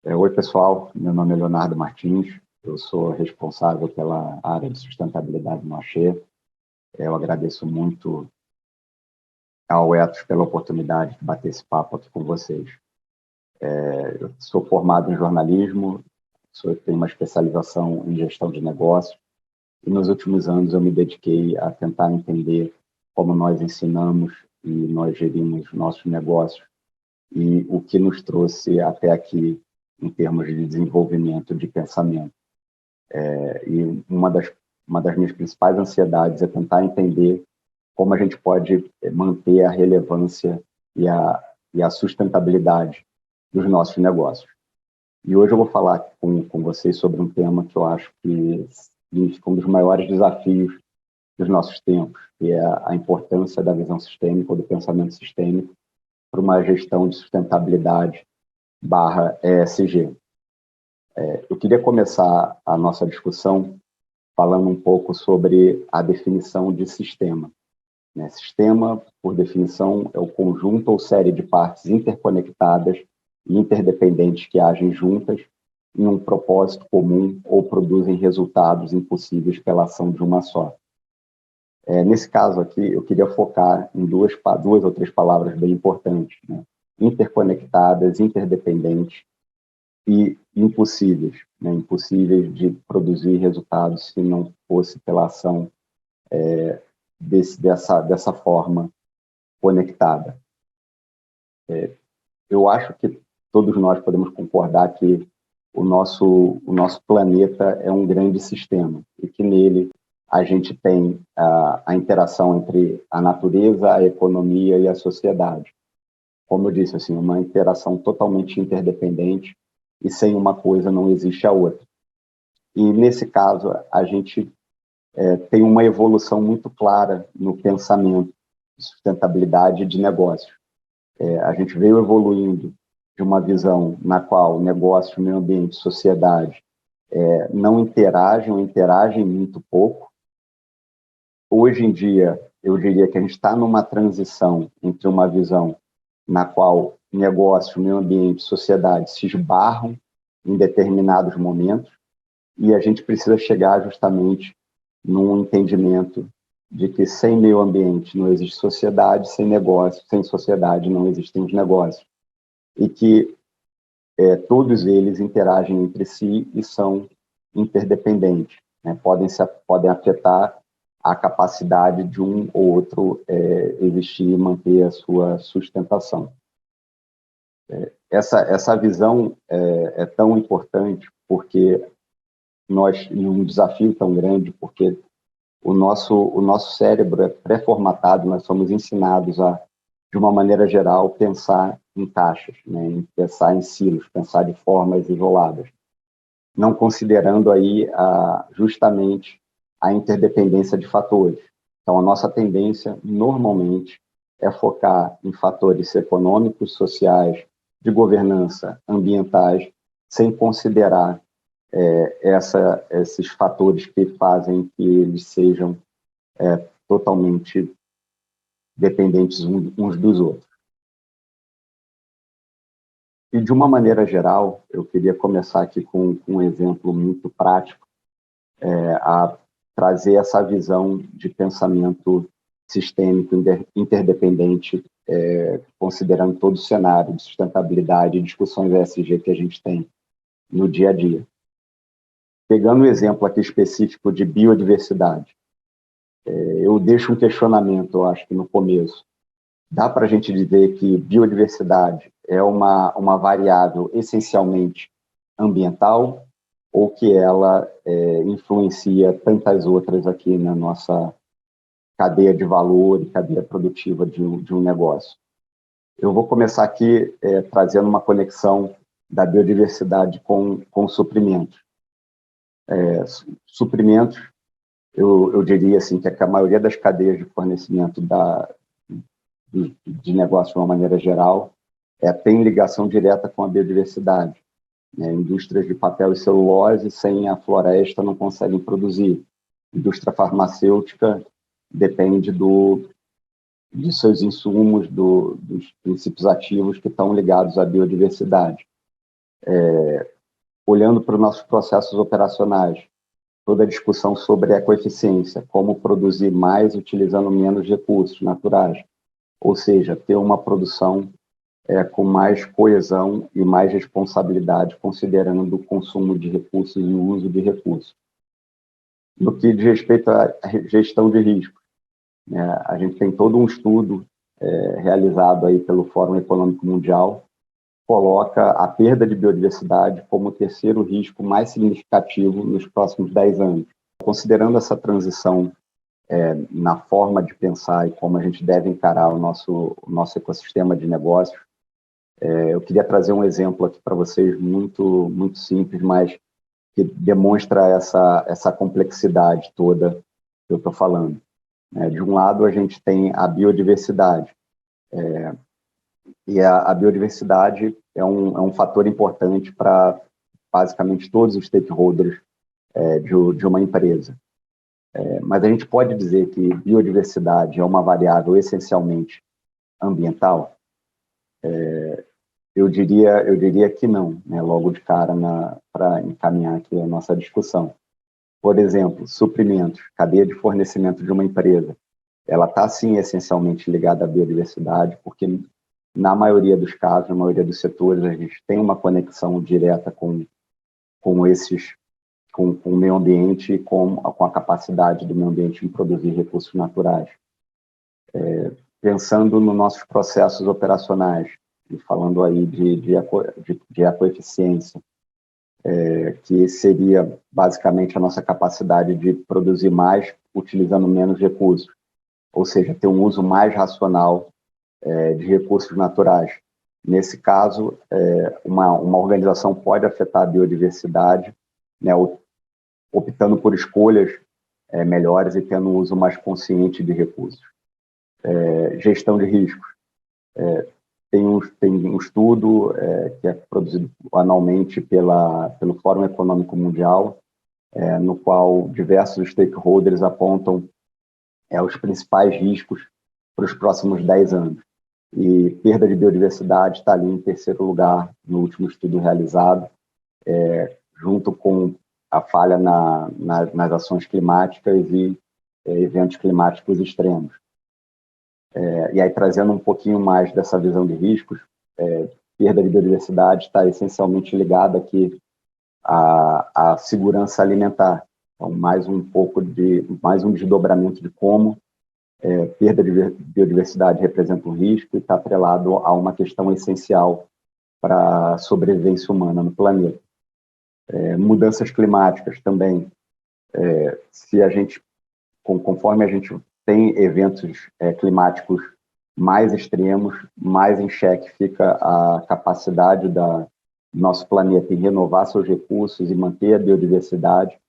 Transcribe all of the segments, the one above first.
Oi, pessoal. Meu nome é Leonardo Martins. Eu sou responsável pela área de sustentabilidade no Axê. Eu agradeço muito ao Etos pela oportunidade de bater esse papo aqui com vocês. Eu sou formado em jornalismo, tenho uma especialização em gestão de negócios e nos últimos anos eu me dediquei a tentar entender como nós ensinamos e nós gerimos nossos negócios e o que nos trouxe até aqui em termos de desenvolvimento de pensamento. E uma das minhas principais ansiedades é tentar entender como a gente pode manter a relevância e a sustentabilidade dos nossos negócios. E hoje eu vou falar com vocês sobre um tema que eu acho que significa um dos maiores desafios dos nossos tempos, que é a importância da visão sistêmica ou do pensamento sistêmico para uma gestão de sustentabilidade / ESG. Eu queria começar a nossa discussão falando um pouco sobre a definição de sistema. Sistema, por definição, é o conjunto ou série de partes interconectadas e interdependentes que agem juntas em um propósito comum ou produzem resultados impossíveis pela ação de uma só. Nesse caso aqui, eu queria focar em duas ou três palavras bem importantes, interconectadas, interdependentes e impossíveis, impossíveis de produzir resultados se não fosse pela ação dessa forma conectada. Eu acho que todos nós podemos concordar que o nosso planeta é um grande sistema e que nele a gente tem a interação entre a natureza, a economia e a sociedade. Como eu disse, assim, uma interação totalmente interdependente e sem uma coisa não existe a outra. E, nesse caso, a gente tem uma evolução muito clara no pensamento de sustentabilidade de negócios. A gente veio evoluindo de uma visão na qual negócio, meio ambiente, sociedade não interagem ou interagem muito pouco. Hoje em dia, eu diria que a gente está numa transição entre uma visão na qual negócio, meio ambiente, sociedade se esbarram em determinados momentos e a gente precisa chegar justamente num entendimento de que sem meio ambiente não existe sociedade, sem negócio, sem sociedade não existem os negócios. E que todos eles interagem entre si e são interdependentes, podem afetar a capacidade de um ou outro existir e manter a sua sustentação. Essa visão é tão importante porque um desafio tão grande, porque o nosso cérebro é pré-formatado, nós somos ensinados a, de uma maneira geral, pensar em caixas, pensar em silos, pensar de formas isoladas, não considerando aí justamente a interdependência de fatores. Então, a nossa tendência, normalmente, é focar em fatores econômicos, sociais, de governança, ambientais, sem considerar esses fatores que fazem que eles sejam totalmente dependentes uns dos outros. E, de uma maneira geral, eu queria começar aqui com um exemplo muito prático, a trazer essa visão de pensamento sistêmico, interdependente, considerando todo o cenário de sustentabilidade e discussões ESG que a gente tem no dia a dia. Pegando o exemplo aqui específico de biodiversidade, eu deixo um questionamento, eu acho que no começo. Dá para a gente dizer que biodiversidade é uma variável essencialmente ambiental ou que ela influencia tantas outras aqui na nossa cadeia de valor e cadeia produtiva de um negócio? Eu vou começar aqui trazendo uma conexão da biodiversidade com suprimentos. Suprimentos, eu diria assim, que a maioria das cadeias de fornecimento de negócio de uma maneira geral tem ligação direta com a biodiversidade. Indústrias de papel e celulose sem a floresta não conseguem produzir. Indústria farmacêutica depende de seus insumos, dos princípios ativos que estão ligados à biodiversidade. olhando para os nossos processos operacionais, toda a discussão sobre ecoeficiência, como produzir mais utilizando menos recursos naturais, ou seja, ter uma produção com mais coesão e mais responsabilidade, considerando o consumo de recursos e o uso de recursos. No que diz respeito à gestão de risco, a gente tem todo um estudo realizado aí pelo Fórum Econômico Mundial, coloca a perda de biodiversidade como o terceiro risco mais significativo nos próximos 10 anos. Considerando essa transição na forma de pensar e como a gente deve encarar o nosso ecossistema de negócios, eu queria trazer um exemplo aqui para vocês muito, muito simples, mas que demonstra essa complexidade toda que eu estou falando. De um lado, a gente tem a biodiversidade, e a biodiversidade é um fator importante para basicamente todos os stakeholders de uma empresa. Mas a gente pode dizer que biodiversidade é uma variável essencialmente ambiental? Eu diria que não, logo de cara, para encaminhar aqui a nossa discussão. Por exemplo, suprimentos, cadeia de fornecimento de uma empresa, ela está, sim, essencialmente ligada à biodiversidade, porque, na maioria dos casos, na maioria dos setores, a gente tem uma conexão direta com o meio ambiente e com a capacidade do meio ambiente em produzir recursos naturais. Pensando nos nossos processos operacionais, e falando aí de ecoeficiência, que seria basicamente a nossa capacidade de produzir mais utilizando menos recursos, ou seja, ter um uso mais racional de recursos naturais. Nesse caso, uma organização pode afetar a biodiversidade, optando por escolhas melhores e tendo um uso mais consciente de recursos. Gestão de riscos. Tem um estudo que é produzido anualmente pelo Fórum Econômico Mundial, no qual diversos stakeholders apontam os principais riscos para os próximos 10 anos. E perda de biodiversidade está ali em terceiro lugar no último estudo realizado, junto com a falha nas ações climáticas e eventos climáticos extremos. E aí, trazendo um pouquinho mais dessa visão de riscos, perda de biodiversidade está essencialmente ligada aqui à segurança alimentar. Então, mais um desdobramento de como perda de biodiversidade representa um risco e está atrelado a uma questão essencial para a sobrevivência humana no planeta. Mudanças climáticas também. Conforme a gente tem eventos climáticos mais extremos, mais em xeque fica a capacidade do nosso planeta em renovar seus recursos e manter a biodiversidade.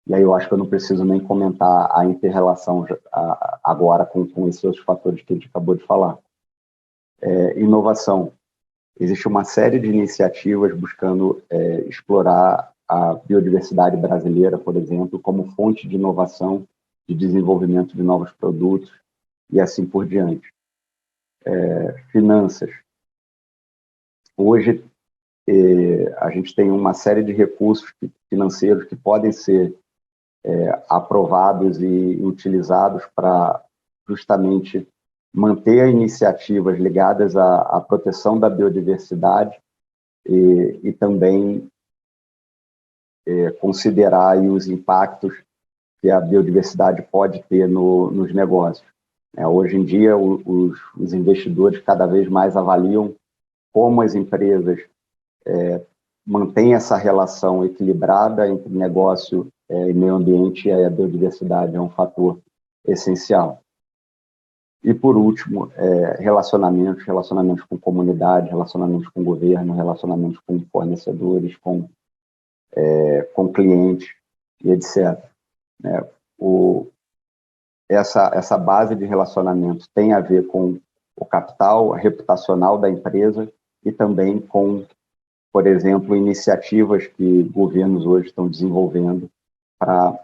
E aí eu acho que eu não preciso nem comentar a inter-relação agora com esses outros fatores que a gente acabou de falar. Inovação. Existe uma série de iniciativas buscando explorar a biodiversidade brasileira, por exemplo, como fonte de inovação, de desenvolvimento de novos produtos e assim por diante. Finanças. Hoje, a gente tem uma série de recursos financeiros que podem ser aprovados e utilizados para justamente manter iniciativas ligadas à proteção da biodiversidade e também considerar aí os impactos que a biodiversidade pode ter nos negócios. Hoje em dia, os investidores cada vez mais avaliam como as empresas mantêm essa relação equilibrada entre negócio e meio ambiente, e a biodiversidade é um fator essencial. E, por último, relacionamentos com comunidade, relacionamentos com governo, relacionamentos com fornecedores, com clientes e etc. Essa base de relacionamentos tem a ver com o capital reputacional da empresa e também com, por exemplo, iniciativas que governos hoje estão desenvolvendo para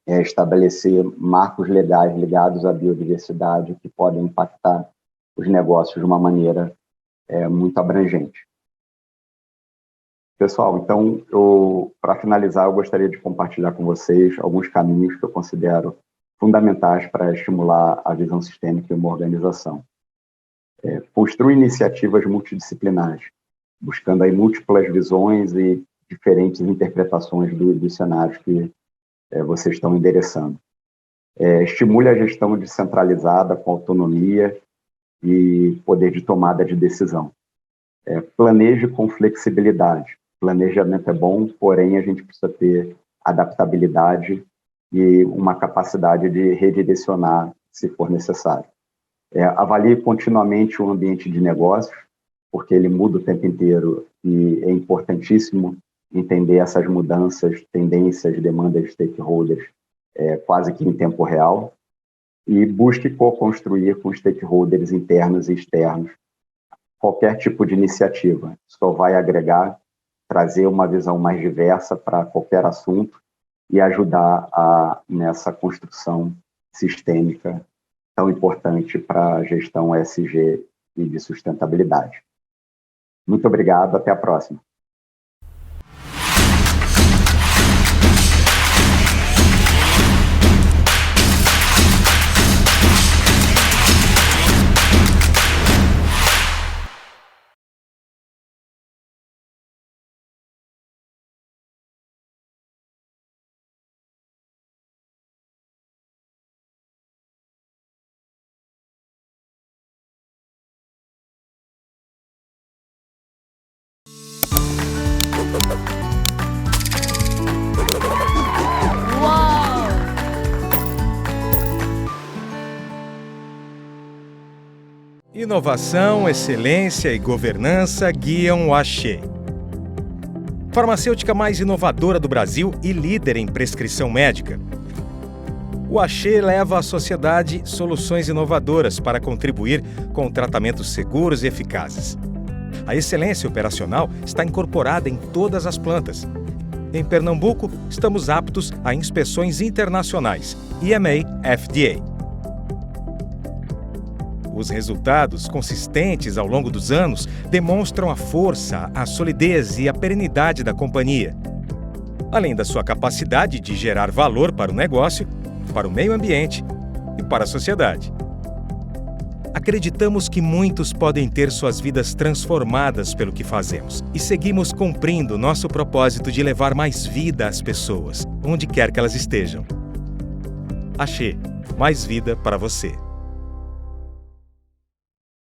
estabelecer marcos legais ligados à biodiversidade que podem impactar os negócios de uma maneira muito abrangente. Pessoal, então, para finalizar, eu gostaria de compartilhar com vocês alguns caminhos que eu considero fundamentais para estimular a visão sistêmica em uma organização. Construir iniciativas multidisciplinares, buscando aí múltiplas visões e diferentes interpretações dos cenários que vocês estão endereçando. Estimule a gestão descentralizada com autonomia e poder de tomada de decisão. Planeje com flexibilidade. Planejamento é bom, porém a gente precisa ter adaptabilidade e uma capacidade de redirecionar se for necessário. Avalie continuamente o ambiente de negócios, porque ele muda o tempo inteiro e é importantíssimo entender essas mudanças, tendências, demandas de stakeholders quase que em tempo real, e busque co-construir com stakeholders internos e externos qualquer tipo de iniciativa. Só vai agregar, trazer uma visão mais diversa para qualquer assunto e ajudar nessa construção sistêmica tão importante para a gestão ESG e de sustentabilidade. Muito obrigado, até a próxima. Inovação, excelência e governança guiam o Axê. Farmacêutica mais inovadora do Brasil e líder em prescrição médica. O Axê leva à sociedade soluções inovadoras para contribuir com tratamentos seguros e eficazes. A excelência operacional está incorporada em todas as plantas. Em Pernambuco, estamos aptos a inspeções internacionais, EMA, FDA. Os resultados consistentes ao longo dos anos demonstram a força, a solidez e a perenidade da companhia, além da sua capacidade de gerar valor para o negócio, para o meio ambiente e para a sociedade. Acreditamos que muitos podem ter suas vidas transformadas pelo que fazemos e seguimos cumprindo nosso propósito de levar mais vida às pessoas, onde quer que elas estejam. Axê, mais vida para você.